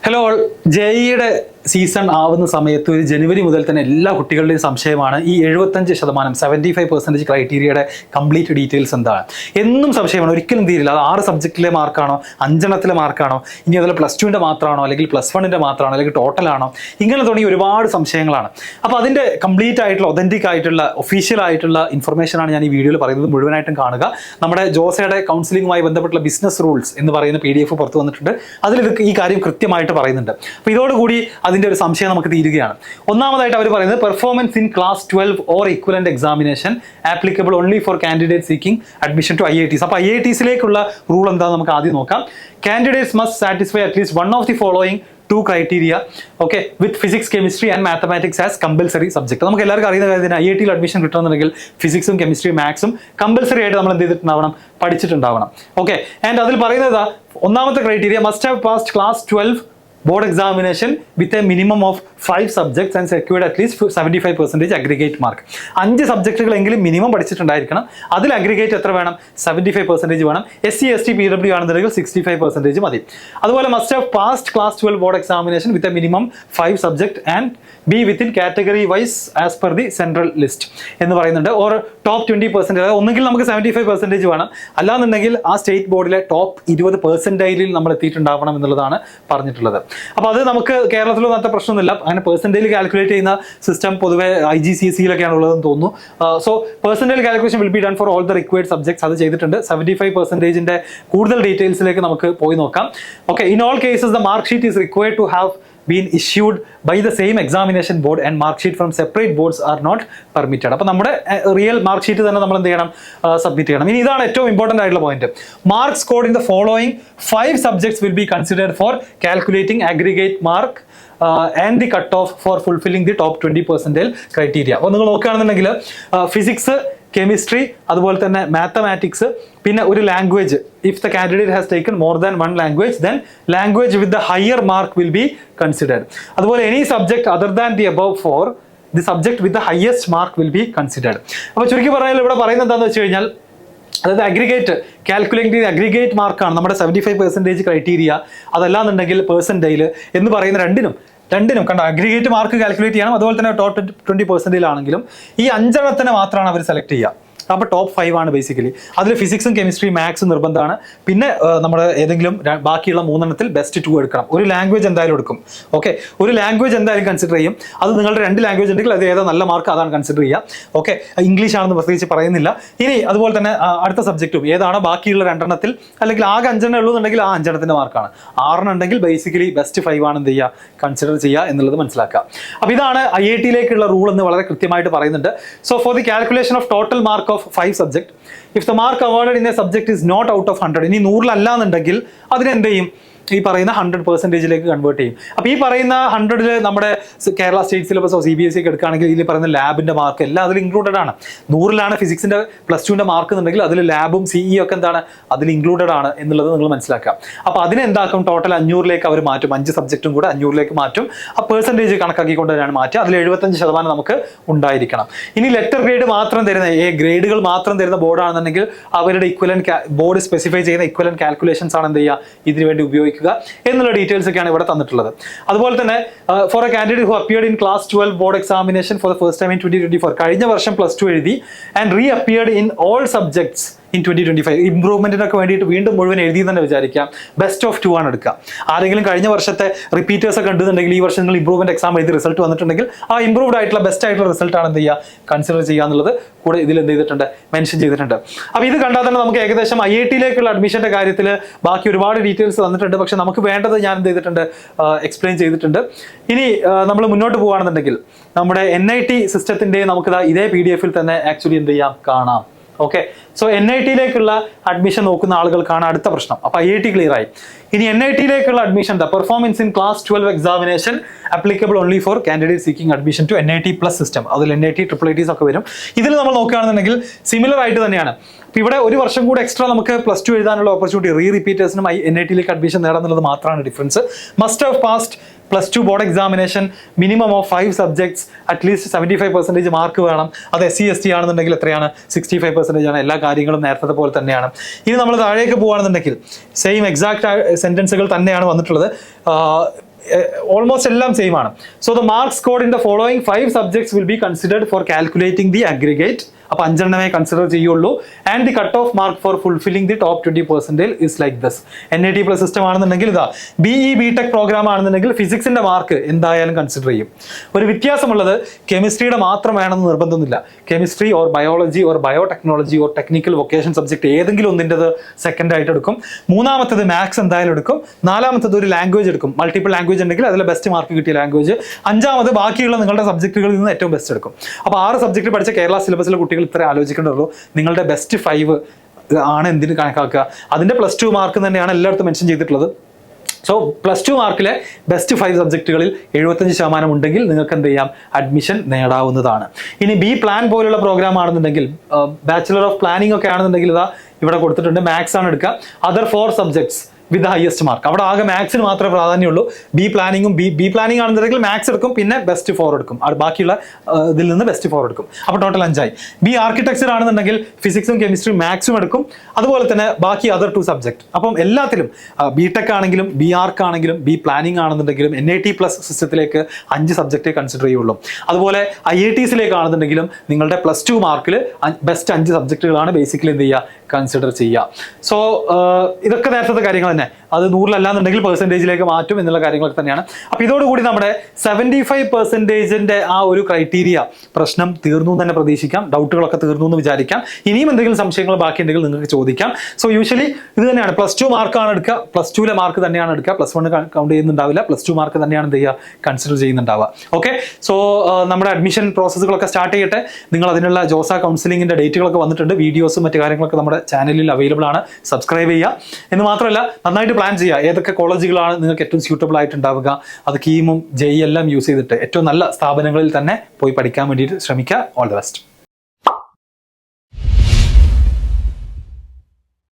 Hello, ജെഇയുടെ season ആവുന്ന സമയത്ത് ഒരു ജനുവരി മുതൽ തന്നെ എല്ലാ കുട്ടികളുടെയും സംശയമാണ് ഈ 75% ക്രൈറ്റീരിയയുടെ കംപ്ലീറ്റ് ഡീറ്റെയിൽസ് എന്താണ് എന്നും സംശയമാണ്. ഒരിക്കലും തീരില്ല. അത് 6 സബ്ജക്റ്റിലെ മാർക്കാണോ, 5 മാർക്കാണോ, ഇനി അതുപോലെ +2ൻ്റെ മാത്രമാണോ, അല്ലെങ്കിൽ +1ൻ്റെ മാത്രമാണോ, അല്ലെങ്കിൽ ടോട്ടലാണോ, ഇങ്ങനെ തുടങ്ങി ഒരുപാട് സംശയങ്ങളാണ്. അപ്പോൾ അതിൻ്റെ കംപ്ലീറ്റ് ആയിട്ടുള്ള ഒതൻറ്റിക് ആയിട്ടുള്ള ഒഫീഷ്യൽ ആയിട്ടുള്ള ഇൻഫർമേഷനാണ് ഞാൻ ഈ വീഡിയോയിൽ പറയുന്നത്. മുഴുവനായിട്ടും കാണുക. നമ്മുടെ ജോസയുടെ കൗൺസിലിംഗുമായി ബന്ധപ്പെട്ടുള്ള ബിസിനസ് റൂൾസ് എന്ന് പറയുന്ന PDF പുറത്തു വന്നിട്ടുണ്ട്. അതിൽ ഈ കാര്യം കൃത്യമായിട്ട് പറയുന്നുണ്ട്. അപ്പോൾ ഇതോടുകൂടി അതിൻ്റെ ഒരു സംശയം നമുക്ക് തീരുകയാണ്. ഒന്നാമതായിട്ട് അവർ പറയുന്നത് performance in class 12 or equivalent examination applicable only for candidate seeking admission to IITs. അപ്പോൾ IITസിലേക്കുള്ള റൂൾ എന്താണെന്ന് നമുക്ക് ആദ്യം നോക്കാം. Candidates must satisfy at least one of the following 2 criteria, okay, with physics, chemistry and mathematics as compulsory subject. നമുക്ക് എല്ലാവർക്കും അറിയുന്ന കാര്യത്തിന് IITയിൽ അഡ്മിഷൻ കിട്ടണമെന്നുണ്ടെങ്കിൽ ഫിസിക്സും കെമിസ്ട്രിയും മാത്സും കമ്പൽസറി ആയിട്ട് നമ്മൾ എന്ത് ചെയ്തിട്ടുണ്ടാവണം, പഠിച്ചിട്ടുണ്ടാവണം. ഓക്കെ, ആൻഡ് അതിൽ പറയുന്നത് ഒന്നാമത്തെ criteria must have passed class 12 board examination with a minimum of 5 subjects and secured at least 75% aggregate mark. 5 സബ്ജക്റ്റുകളെങ്കിലും minimum പഠിച്ചിട്ടുണ്ടായിരിക്കണം. അതിൽ അഗ്രിഗേറ്റ് എത്ര വേണം? 75% വേണം. SC ST PW ആണെന്നുണ്ടെങ്കിൽ 65% മതി. അതുപോലെ must have passed class 12 board examination with a minimum 5 subject and B within category wise as per the central list എന്ന് പറയുന്നുണ്ട്. Or top 20%, അതായത് ഒന്നുകിൽ നമുക്ക് 75% വേണം, അല്ലാന്നുണ്ടെങ്കിൽ ആ സ്റ്റേറ്റ് ബോർഡിലെ ടോപ്പ് 20% നമ്മൾ എത്തിയിട്ടുണ്ടാവണം എന്നുള്ളതാണ് പറഞ്ഞിട്ടുള്ളത്. അപ്പോൾ അത് നമുക്ക് കേരളത്തിലൊന്നും അത്ര പ്രശ്നമൊന്നുമില്ല. അങ്ങനെ പെർസെൻറ്റേജ് കാൽക്കുലേറ്റ് ചെയ്യുന്ന സിസ്റ്റം പൊതുവെ IGCSEയിലൊക്കെയാണ് ഉള്ളതെന്ന് തോന്നുന്നു. So percentage calculation will be done for all the required subjects. അത് ചെയ്തിട്ടുണ്ട്. 75%ൻ്റെ കൂടുതൽ ഡീറ്റെയിൽസിലേക്ക് നമുക്ക് പോയി നോക്കാം. Okay, in all cases the mark sheet is required to have been issued by the same examination board and mark sheet from separate boards are not permitted. അപ്പോൾ നമ്മുടെ റിയൽ മാർക്ക് ഷീറ്റ് തന്നെ നമ്മൾ എന്ത് ചെയ്യണം, സബ്മിറ്റ് ചെയ്യണം. ഇനി ഇതാണ് ഏറ്റവും ഇമ്പോർട്ടൻ്റ് ആയിട്ടുള്ള point. Marks scored in the following 5 subjects will be considered four calculating aggregate mark and the cut off four fulfilling the top 20% criteria. അപ്പോൾ നിങ്ങൾ നോക്കുകയാണെന്നുണ്ടെങ്കിൽ ഫിസിക്സ്, കെമിസ്ട്രി, അതുപോലെ തന്നെ മാത്തമാറ്റിക്സ്, പിന്നെ ഒരു language. If the candidate has taken more than 1 language then language with the higher mark will be considered. അതുപോലെ any subject other than the above for the subject with the highest mark will be considered. അപ്പോൾ ചുരുക്കി പറഞ്ഞാൽ ഇവിടെ പറയുന്നത് എന്താണെന്ന് വെച്ച് കഴിഞ്ഞാൽ, അതായത് അഗ്രിഗേറ്റ് കാൽക്കുലേറ്റ് അഗ്രിഗേറ്റ് മാർക്കാണ് നമ്മുടെ 75% ക്രൈറ്റീരിയ. അതല്ലാന്നുണ്ടെങ്കിൽ പെർസെൻറ്റൈൽ എന്ന് പറയുന്ന രണ്ടിനും കണ്ടോ, അഗ്രിഗേറ്റ് മാർക്ക് കാൽക്കുലേറ്റ് ചെയ്യണം. അതുപോലെ തന്നെ ടോപ്പ് 20% ആണെങ്കിലും ഈ 5 മാത്രമാണ് അവർ സെലക്ട് ചെയ്യുക. അപ്പോൾ ടോപ്പ് 5 ആണ് ബേസിക്കലി. അതിൽ ഫിസിക്സും കെമിസ്ട്രി മാത്സും നിർബന്ധമാണ്. പിന്നെ നമ്മുടെ ഏതെങ്കിലും ബാക്കിയുള്ള 3 ബെസ്റ്റ് 2 എടുക്കണം. ഒരു ലാംഗ്വേജ് എന്തായാലും എടുക്കും. ഓക്കെ, ഒരു ലാംഗ്വേജ് എന്തായാലും കൺസിഡർ ചെയ്യും. അത് നിങ്ങളുടെ 2 ലാംഗ്വേജ് ഉണ്ടെങ്കിൽ അത് ഏതാ നല്ല മാർക്ക് അതാണ് കൺസിഡർ ചെയ്യുക. ഓക്കെ, ഇംഗ്ലീഷ് ആണെന്ന് പ്രത്യേകിച്ച് പറയുന്നില്ല. ഇനി അതുപോലെ തന്നെ അടുത്ത സബ്ജക്റ്റും ഏതാണോ ബാക്കിയുള്ള 2 അല്ലെങ്കിൽ ആകെ 5 ഉള്ളൂ എന്നുണ്ടെങ്കിൽ ആ 5 മാർക്കാണ്. 6 ഉണ്ടെങ്കിൽ ബേസിക്കലി ബെസ്റ്റ് 5 ആണ് എന്ത് ചെയ്യുക, കൺസിഡർ ചെയ്യുക എന്നുള്ളത് മനസ്സിലാക്കുക. അപ്പോൾ ഇതാണ് IITയിലേക്കുള്ള റൂൾ എന്ന് വളരെ കൃത്യമായിട്ട് പറയുന്നുണ്ട്. So for the calculation of total mark of 5 subject, if the mark awarded in a subject is not out of 100, ഇനി 100 അല്ല എന്നുണ്ടെങ്കിൽ അതിനെന്ത് ചെയ്യും, ഈ പറയുന്ന 100%ലേക്ക് കൺവേർട്ട് ചെയ്യും. അപ്പോൾ ഈ പറയുന്ന 100ൽ നമ്മുടെ കേരള സ്റ്റേറ്റ് സിലബസോ CBSE ഒക്കെ എടുക്കുകയാണെങ്കിൽ ഇതിൽ പറയുന്ന ലാബിൻ്റെ മാർക്ക് എല്ലാം അതിൽ ഇൻക്ലൂഡഡ് ആണ്. 100ലാണ് ഫിസിക്സിൻ്റെ +2ൻ്റെ മാർക്ക് എന്നുണ്ടെങ്കിൽ അതിൽ ലാബും CE ഒക്കെ എന്താണ് അതിൽ ഇൻക്ലൂഡഡ് ആണ് എന്നുള്ളത് നിങ്ങൾ മനസ്സിലാക്കാം. അപ്പോൾ അതിനെന്താക്കും, ടോട്ടൽ 500ലേക്ക് അവർ മാറ്റും. 5 സബ്ജക്റ്റും കൂടെ 500ലേക്ക് മാറ്റും. ആ പെർസെൻറ്റേജ് കണക്കാക്കിക്കൊണ്ട് തന്നെയാണ് മാറ്റുക. അതിൽ 75% നമുക്ക് ഉണ്ടായിരിക്കണം. ഇനി ലെറ്റർ ഗ്രേഡ് മാത്രം തരുന്ന ഗ്രേഡുകൾ മാത്രം തരുന്ന ബോർഡാണെന്നുണ്ടെങ്കിൽ അവരുടെ ഇക്വലന്റ് ബോർഡ് സ്പെസിഫൈ ചെയ്യുന്ന ഇക്വലന്റ് കാൽക്കുലേഷൻസ് ആണ് എന്ത് ചെയ്യുക, ഇതിനു വേണ്ടി ഉപയോഗിക്കുക എന്നുള്ള ഡീറ്റെയിൽസ് ഒക്കെയാണ് ഇവിടെ തന്നിട്ടുള്ളത്. അതുപോലെ തന്നെ for a candidate who appeared in class 12 board examination for the first time in 2024, കഴിഞ്ഞ വർഷം +2 എഴുതി and reappeared in all subjects in 2025, ഇംപ്രൂവ്മെന്റിനൊക്കെ വേണ്ടിയിട്ട് വീണ്ടും മുഴുവൻ എഴുതി തന്നെ വിചാരിക്കാം. ബെസ്റ്റ് ഓഫ് 2 ആണ് എടുക്കുക. ആരെങ്കിലും കഴിഞ്ഞ വർഷത്തെ റിപ്പീറ്റേഴ്സ് ഒക്കെ ഉണ്ടെന്നുണ്ടെങ്കിൽ ഈ വർഷം നിങ്ങൾ ഇംപ്രൂവ്മെന്റ് എക്സാം എഴുതി റിസൾട്ട് വന്നിട്ടുണ്ടെങ്കിൽ ആ ഇംപ്രൂവ്ഡ് ആയിട്ടുള്ള ബെസ്റ്റ് ആയിട്ടുള്ള റിസൾട്ട് ആണ് എന്ത് ചെയ്യുക, കൺസിഡർ ചെയ്യുക എന്നുള്ളത് കൂടെ ഇതിൽ എന്ത് ചെയ്തിട്ടുണ്ട്, മെൻഷൻ ചെയ്തിട്ടുണ്ട്. അപ്പോൾ ഇത് കണ്ടാൽ തന്നെ നമുക്ക് ഏകദേശം IITയിലേക്കുള്ള അഡ്മിഷന്റെ കാര്യത്തിൽ ബാക്കി ഒരുപാട് ഡീറ്റെയിൽസ് തന്നിട്ടുണ്ട്. പക്ഷെ നമുക്ക് വേണ്ടത് ഞാൻ എന്ത് ചെയ്തിട്ടുണ്ട്, എക്സ്പ്ലെയിൻ ചെയ്തിട്ടുണ്ട്. ഇനി നമ്മൾ മുന്നോട്ട് പോകുകയാണെന്നുണ്ടെങ്കിൽ നമ്മുടെ NIT സിസ്റ്റത്തിന്റെ നമുക്ക് ഇതേ PDF-ൽ തന്നെ ആക്ച്വലി എന്ത് ചെയ്യാം, കാണാം. ഓക്കെ, സോ NITയിലേക്കുള്ള അഡ്മിഷൻ നോക്കുന്ന ആളുകൾക്കാണ് അടുത്ത പ്രശ്നം. അപ്പോൾ IIT ക്ലിയർ ആയി. ഇനി NITയിലേക്കുള്ള admission performance in class 12 examination applicable only for candidate seeking admission to NIT+ system. അതിൽ NIT IIITs ഒക്കെ വരും. ഇതിൽ നമ്മൾ നോക്കുകയാണെന്നുണ്ടെങ്കിൽ സിമിലർ ആയിട്ട് തന്നെയാണ്. അപ്പോൾ ഇവിടെ ഒരു വർഷം കൂടെ എക്സ്ട്രാ നമുക്ക് +2 എഴുതാനുള്ള ഓപ്പർച്യൂണിറ്റി റിപ്പീറ്റേഴ്സിനും NITയിലേക്ക് അഡ്മിഷൻ നേടാന്നുള്ളത് മാത്രമാണ് difference. Must have passed +2 board examination, minimum of 5 subjects, at least 75% mark വേണം. അത് SC ST ആണെന്നുണ്ടെങ്കിൽ എത്രയാണ്, 65% ആണ്. എല്ലാ കാര്യങ്ങളും നേരത്തെ പോലെ തന്നെയാണ്. ഇനി നമ്മൾ താഴേക്ക് പോകുകയാണെന്നുണ്ടെങ്കിൽ സെയിം എക്സാക്ട് സെന്റൻസുകൾ തന്നെയാണ് വന്നിട്ടുള്ളത്. ഓൾമോസ്റ്റ് എല്ലാം സെയിം ആണ്. So the mark scored in the following 5 subjects will be considered four calculating the aggregate. അപ്പൊ 5 കൺസിഡർ ചെയ്യുള്ളൂ. And the cut off mark four fulfilling the top 20% is like this. NAT+ system ആണെന്നുണ്ടെങ്കിൽ ഇതാ, BE BTech programme ആണെന്നുണ്ടെങ്കിൽ ഫിസിക്സിന്റെ mark എന്തായാലും consider ചെയ്യും. ഒരു വ്യത്യാസമുള്ളത് കെമിസ്ട്രിയുടെ മാത്രം വേണമെന്ന് നിർബന്ധമൊന്നുമില്ല. Chemistry or biology or biotechnology or technical vocation subject ഏതെങ്കിലും ഒന്നിൻ്റെത് സെക്കൻഡ് ആയിട്ട് എടുക്കും. മൂന്നാമത്തത് മാത്സ് എന്തായാലും എടുക്കും. നാലാമത്തത് ഒരു ലാംഗ്വേജ് എടുക്കും. മൾട്ടിപ്പിൾ ലാംഗ്വേജ് ഉണ്ടെങ്കിൽ അതിൽ ബെസ്റ്റ് മാർക്ക് കിട്ടിയ ലാംഗ്വേജ്. അഞ്ചാമത് ബാക്കിയുള്ള നിങ്ങളുടെ സബ്ജക്റ്റുകളിൽ നിന്ന് ഏറ്റവും ബെസ്റ്റ് എടുക്കും. അപ്പോൾ 6 സബ്ജക്ട് പഠിച്ച കേരള സിലബസിലെ കുട്ടികൾ ഇത്ര ആലോചിക്കേണ്ടതുള്ളൂ. നിങ്ങളുടെ ബെസ്റ്റ് 5 ആണ് എന്തിന് കണക്കാക്കുക. അതിന്റെ +2 മാർക്ക് തന്നെയാണ് എല്ലായിടത്തും മെൻഷൻ ചെയ്തിട്ടുള്ളത്. സോ +2 മാർക്കിലെ ബെസ്റ്റ് 5 സബ്ജക്റ്റുകളിൽ 75% ഉണ്ടെങ്കിൽ നിങ്ങൾക്ക് എന്ത് ചെയ്യാം, അഡ്മിഷൻ നേടാവുന്നതാണ്. ഇനി ബി പ്ലാൻ പോലുള്ള പ്രോഗ്രാം ആണെന്നുണ്ടെങ്കിൽ, ബാച്ചിലർ ഓഫ് പ്ലാനിംഗ് ഒക്കെ ആണെന്നുണ്ടെങ്കിൽ ഇതാ ഇവിടെ കൊടുത്തിട്ടുണ്ട്, മാത്സ് ആണ് എടുക്കുക. Other 4 subjects with highest mark. അവിടെ ആകെ മാത്സിന് മാത്രമേ പ്രാധാന്യമുള്ളൂ. ബി പ്ലാനിംഗ് ആണെന്നുണ്ടെങ്കിൽ മാത്സ് എടുക്കും, പിന്നെ ബെസ്റ്റ് 4 എടുക്കും. ബാക്കിയുള്ള ഇതിൽ നിന്ന് ബെസ്റ്റ് 4 എടുക്കും. അപ്പോൾ ടോട്ടൽ 5 ആയി. ബി ആർക്കിടെക്ചർ ആണെന്നുണ്ടെങ്കിൽ ഫിസിക്സും കെമിസ്ട്രിയും മാത്സും എടുക്കും. അതുപോലെ തന്നെ ബാക്കി അതർ 2 സബ്ജക്ട്. അപ്പം എല്ലാത്തിലും BTech ആണെങ്കിലും ബി ആർക്ക് ആണെങ്കിലും ബി പ്ലാനിംഗ് ആണെന്നുണ്ടെങ്കിലും NAT+ സിസ്റ്റത്തിലേക്ക് 5 സബ്ജക്റ്റേ കൺസിഡർ ചെയ്യുള്ളൂ. അതുപോലെ IITസിലേക്ക് ആണെന്നുണ്ടെങ്കിലും നിങ്ങളുടെ +2 മാർക്കിൽ ബെസ്റ്റ് 5 സബ്ജക്റ്റുകളാണ് ബേസിക്കലി എന്ത് ചെയ്യുക, കൺസിഡർ ചെയ്യുക. സോ ഇതൊക്കെ നേരത്തെ കാര്യങ്ങൾ തന്നെ. അത് 100-അല്ലാന്നുണ്ടെങ്കിൽ പെർസെൻറ്റേജിലേക്ക് മാറ്റും എന്നുള്ള കാര്യങ്ങളൊക്കെ തന്നെയാണ്. അപ്പോൾ ഇതോടുകൂടി നമ്മുടെ 75%ന്റെ ആ ഒരു ക്രൈറ്റീരിയ പ്രശ്നം തീർന്നു എന്ന് തന്നെ പ്രതീക്ഷിക്കാം. ഡൗട്ടുകളൊക്കെ തീർന്നു എന്ന് വിചാരിക്കാം. ഇനിയും എന്തെങ്കിലും സംശയങ്ങൾ ബാക്കിയുണ്ടെങ്കിൽ നിങ്ങൾക്ക് ചോദിക്കാം. സോ യൂഷ്വലി ഇത് തന്നെയാണ്, +2 മാർക്കാണ് എടുക്കുക, +2ലെ മാർക്ക് തന്നെയാണ് എടുക്കുക. +1 കൗണ്ട് ചെയ്യുന്നുണ്ടാവില്ല, +2 മാർക്ക് തന്നെയാണ് എന്ത് ചെയ്യുക, കൺസിഡർ ചെയ്യുന്നുണ്ടാവുക. ഓക്കെ, സോ നമ്മുടെ അഡ്മിഷൻ പ്രോസസ്സുകളൊക്കെ സ്റ്റാർട്ട് ചെയ്യട്ടെ. നിങ്ങൾ അതിനുള്ള ജോസ കൗൺസിലിംഗിന്റെ ഡേറ്റുകളൊക്കെ വന്നിട്ടുണ്ട്. വീഡിയോസും മറ്റു കാര്യങ്ങളൊക്കെ നമ്മുടെ ചാനലിൽ അവൈലബിൾ ആണ്. സബ്സ്ക്രൈബ് ചെയ്യുക. എന്ന് മാത്രമല്ല നന്നായിട്ട് പ്ലാൻ ചെയ്യുക. ഏതൊക്കെ കോളേജുകളാണ് നിങ്ങൾക്ക് ഏറ്റവും സ്യൂട്ടബിൾ ആയിട്ടുണ്ടാവുക, അത് കീമും JEE എല്ലാം യൂസ് ചെയ്തിട്ട് ഏറ്റവും നല്ല സ്ഥാപനങ്ങളിൽ തന്നെ പോയി പഠിക്കാൻ വേണ്ടിയിട്ട് ശ്രമിക്കുക. All the best.